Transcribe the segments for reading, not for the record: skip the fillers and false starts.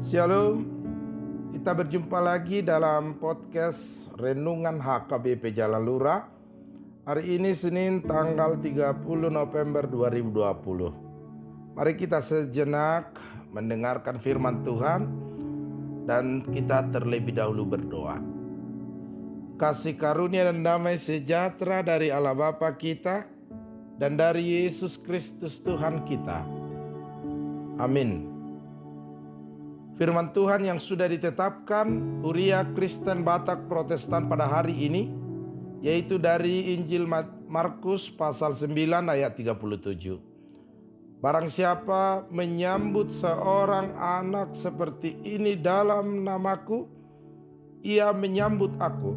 Shalom, kita berjumpa lagi dalam podcast Renungan HKBP Jalan Lurah. Hari ini Senin tanggal 30 November 2020. Mari kita sejenak mendengarkan firman Tuhan dan kita terlebih dahulu berdoa. Kasih karunia dan damai sejahtera dari Allah Bapa kita dan dari Yesus Kristus Tuhan kita. Amin. Firman Tuhan yang sudah ditetapkan Huria Kristen Batak Protestan pada hari ini, yaitu dari Injil Markus pasal 9 ayat 37. Barang siapa menyambut seorang anak seperti ini dalam namaku, ia menyambut aku.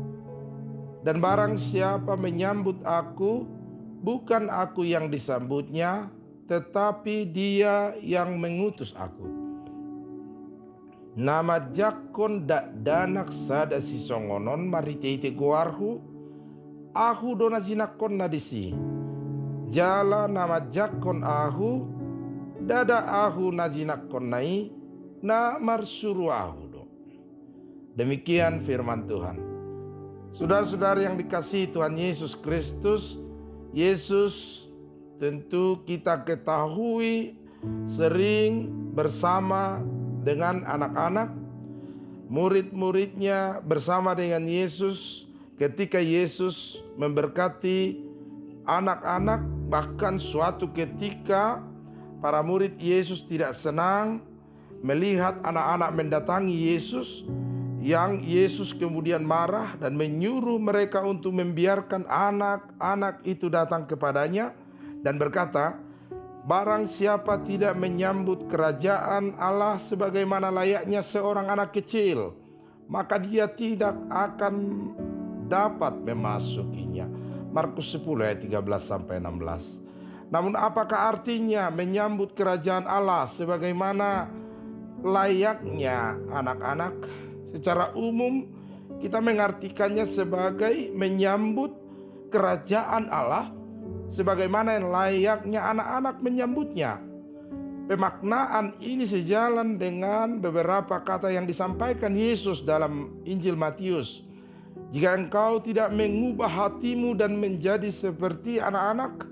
Dan barang siapa menyambut aku, bukan aku yang disambutnya, tetapi dia yang mengutus aku. Nama jakon dak danak sada si songonon mariteite goarhu ahu dona jinakon nadisi jala nama jakon ahu dada ahu najinakon nai na marsuru ahu do. Demikian firman Tuhan. Saudara-saudara yang dikasihi Tuhan Yesus Kristus, Yesus tentu kita ketahui sering bersama dengan anak-anak, murid-muridnya bersama dengan Yesus ketika Yesus memberkati anak-anak. Bahkan suatu ketika para murid Yesus tidak senang melihat anak-anak mendatangi Yesus, yang Yesus kemudian marah dan menyuruh mereka untuk membiarkan anak-anak itu datang kepadanya dan berkata, barang siapa tidak menyambut kerajaan Allah sebagaimana layaknya seorang anak kecil, maka dia tidak akan dapat memasukinya. Markus 10 ayat 13-16. Namun apakah artinya menyambut kerajaan Allah sebagaimana layaknya anak-anak? Secara umum kita mengartikannya sebagai menyambut kerajaan Allah sebagaimana yang layaknya anak-anak menyambutnya. Pemaknaan ini sejalan dengan beberapa kata yang disampaikan Yesus dalam Injil Matius. Jika engkau tidak mengubah hatimu dan menjadi seperti anak-anak,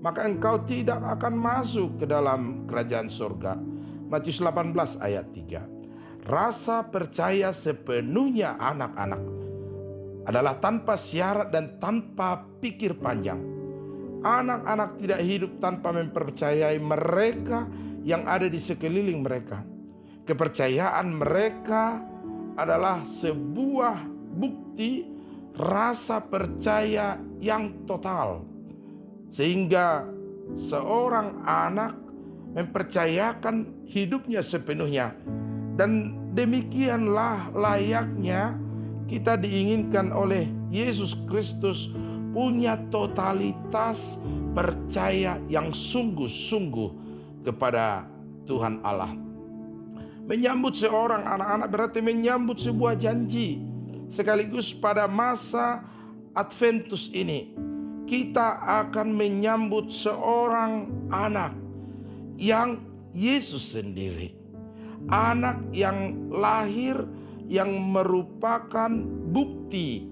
maka engkau tidak akan masuk ke dalam kerajaan surga. Matius 18 ayat 3. Rasa percaya sepenuhnya anak-anak adalah tanpa syarat dan tanpa pikir panjang. Anak-anak tidak hidup tanpa mempercayai mereka yang ada di sekeliling mereka. Kepercayaan mereka adalah sebuah bukti rasa percaya yang total, sehingga seorang anak mempercayakan hidupnya sepenuhnya. Dan demikianlah layaknya kita diinginkan oleh Yesus Kristus, punya totalitas percaya yang sungguh-sungguh kepada Tuhan Allah. Menyambut seorang anak-anak berarti menyambut sebuah janji. Sekaligus pada masa Adventus ini, kita akan menyambut seorang anak yang Yesus sendiri. Anak yang lahir yang merupakan bukti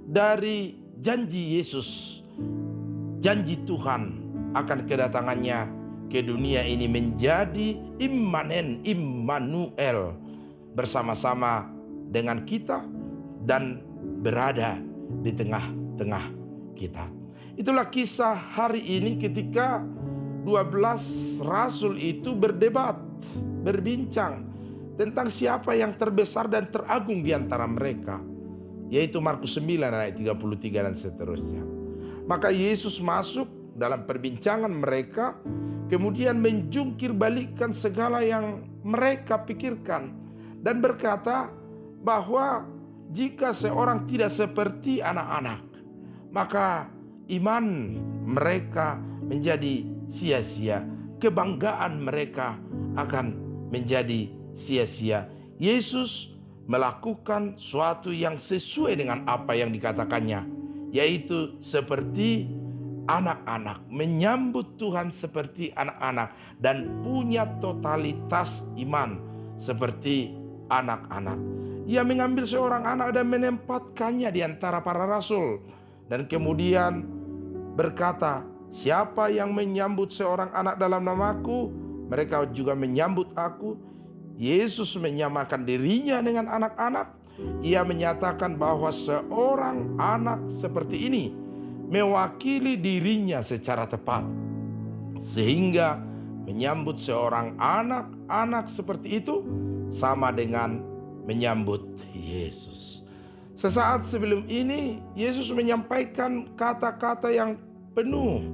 dari janji Yesus, janji Tuhan akan kedatangannya ke dunia ini menjadi Immanuel bersama-sama dengan kita dan berada di tengah-tengah kita. Itulah kisah hari ini ketika 12 rasul itu berdebat, berbincang tentang siapa yang terbesar dan teragung di antara mereka, yaitu Markus 9 ayat 33 dan seterusnya. Maka Yesus masuk dalam perbincangan mereka, kemudian menjungkir balikkan segala yang mereka pikirkan dan berkata bahwa jika seorang tidak seperti anak-anak, maka iman mereka menjadi sia-sia, kebanggaan mereka akan menjadi sia-sia. Yesus melakukan suatu yang sesuai dengan apa yang dikatakannya, yaitu seperti anak-anak, menyambut Tuhan seperti anak-anak dan punya totalitas iman seperti anak-anak. Ia mengambil seorang anak dan menempatkannya di antara para rasul. Dan kemudian berkata, siapa yang menyambut seorang anak dalam namaku, mereka juga menyambut aku. Yesus menyamakan dirinya dengan anak-anak. Ia menyatakan bahwa seorang anak seperti ini mewakili dirinya secara tepat. Sehingga menyambut seorang anak-anak seperti itu sama dengan menyambut Yesus. Sesaat sebelum ini Yesus menyampaikan kata-kata yang penuh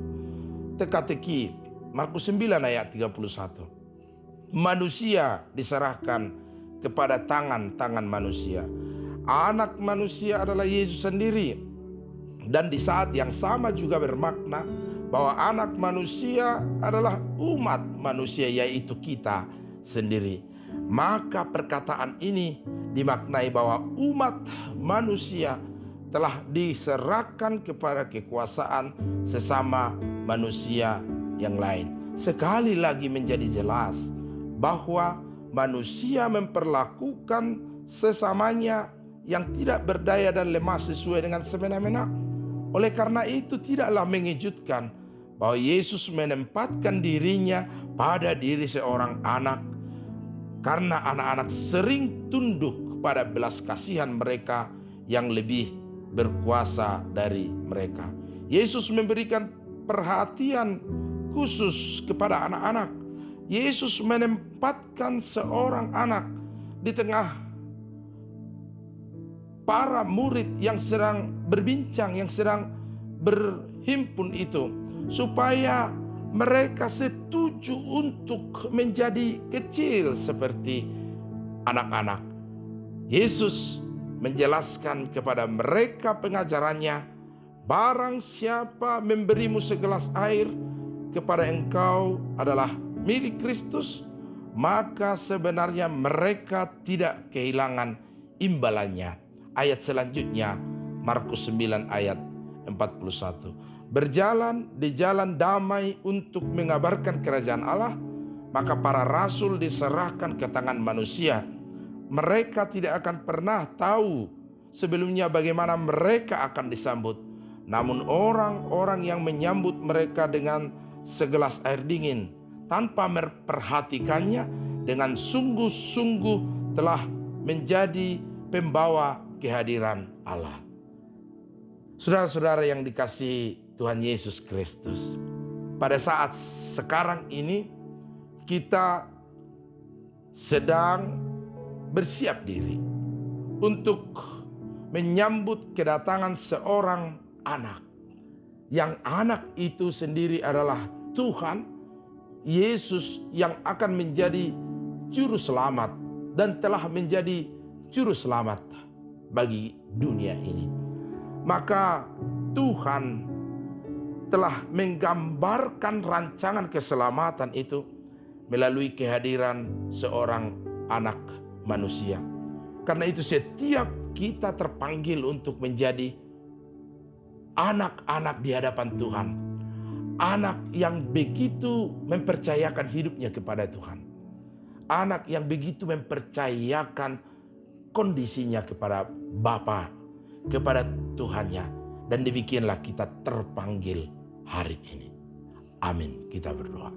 teka-teki. Markus 9 ayat 31. Manusia diserahkan kepada tangan-tangan manusia. Anak manusia adalah Yesus sendiri. Dan di saat yang sama juga bermakna bahwa anak manusia adalah umat manusia, yaitu kita sendiri. Maka perkataan ini dimaknai bahwa umat manusia telah diserahkan kepada kekuasaan sesama manusia yang lain. Sekali lagi menjadi jelas bahwa manusia memperlakukan sesamanya yang tidak berdaya dan lemah sesuai dengan semena-mena. Oleh karena itu tidaklah mengejutkan bahwa Yesus menempatkan dirinya pada diri seorang anak, karena anak-anak sering tunduk pada belas kasihan mereka yang lebih berkuasa dari mereka. Yesus memberikan perhatian khusus kepada anak-anak. Yesus menempatkan seorang anak di tengah para murid yang sedang berbincang, yang sedang berhimpun itu, supaya mereka setuju untuk menjadi kecil seperti anak-anak. Yesus menjelaskan kepada mereka pengajarannya, barang siapa memberimu segelas air kepada engkau adalah milik Kristus, maka sebenarnya mereka tidak kehilangan imbalannya. Ayat selanjutnya Markus 9 ayat 41. Berjalan di jalan damai untuk mengabarkan kerajaan Allah, maka para rasul diserahkan ke tangan manusia. Mereka tidak akan pernah tahu sebelumnya bagaimana mereka akan disambut. Namun orang-orang yang menyambut mereka dengan segelas air dingin tanpa memperhatikannya dengan sungguh-sungguh telah menjadi pembawa kehadiran Allah. Saudara-saudara yang dikasihi Tuhan Yesus Kristus, pada saat sekarang ini kita sedang bersiap diri untuk menyambut kedatangan seorang anak, yang anak itu sendiri adalah Tuhan Yesus yang akan menjadi juru selamat dan telah menjadi juru selamat bagi dunia ini. Maka Tuhan telah menggambarkan rancangan keselamatan itu melalui kehadiran seorang anak manusia. Karena itu setiap kita terpanggil untuk menjadi anak-anak di hadapan Tuhan. Anak yang begitu mempercayakan hidupnya kepada Tuhan. Anak yang begitu mempercayakan kondisinya kepada Bapa, kepada Tuhannya. Dan demikianlah kita terpanggil hari ini. Amin. Kita berdoa.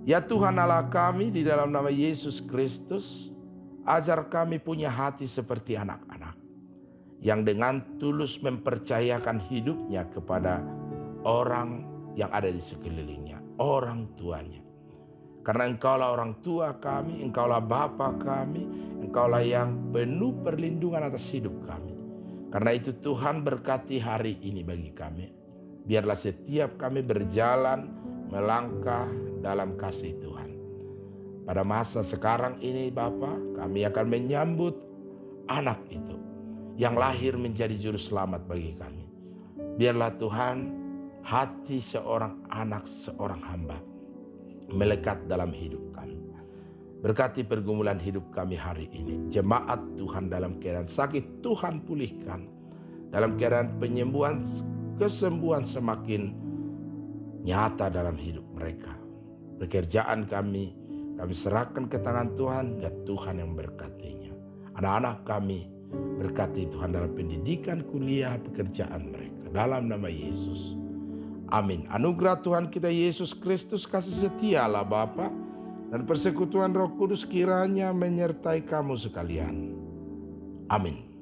Ya Tuhan Allah kami, di dalam nama Yesus Kristus, ajar kami punya hati seperti anak-anak, yang dengan tulus mempercayakan hidupnya kepada orang yang ada di sekelilingnya, orang tuanya. Karena Engkaulah orang tua kami, Engkaulah Bapa kami, Engkaulah yang penuh perlindungan atas hidup kami. Karena itu Tuhan berkati hari ini bagi kami. Biarlah setiap kami berjalan melangkah dalam kasih Tuhan. Pada masa sekarang ini Bapa, kami akan menyambut anak itu yang lahir menjadi juru selamat bagi kami. Biarlah Tuhan, hati seorang anak, seorang hamba melekat dalam hidup kami. Berkati pergumulan hidup kami hari ini. Jemaat Tuhan dalam keadaan sakit, Tuhan pulihkan. Dalam keadaan penyembuhan, kesembuhan semakin nyata dalam hidup mereka. Pekerjaan kami, kami serahkan ke tangan Tuhan, ya Tuhan yang berkatinya. Anak-anak kami berkati Tuhan dalam pendidikan, kuliah, pekerjaan mereka. Dalam nama Yesus. Amin. Anugerah Tuhan kita Yesus Kristus, kasih setia Allah Bapa, dan persekutuan Roh Kudus kiranya menyertai kamu sekalian. Amin.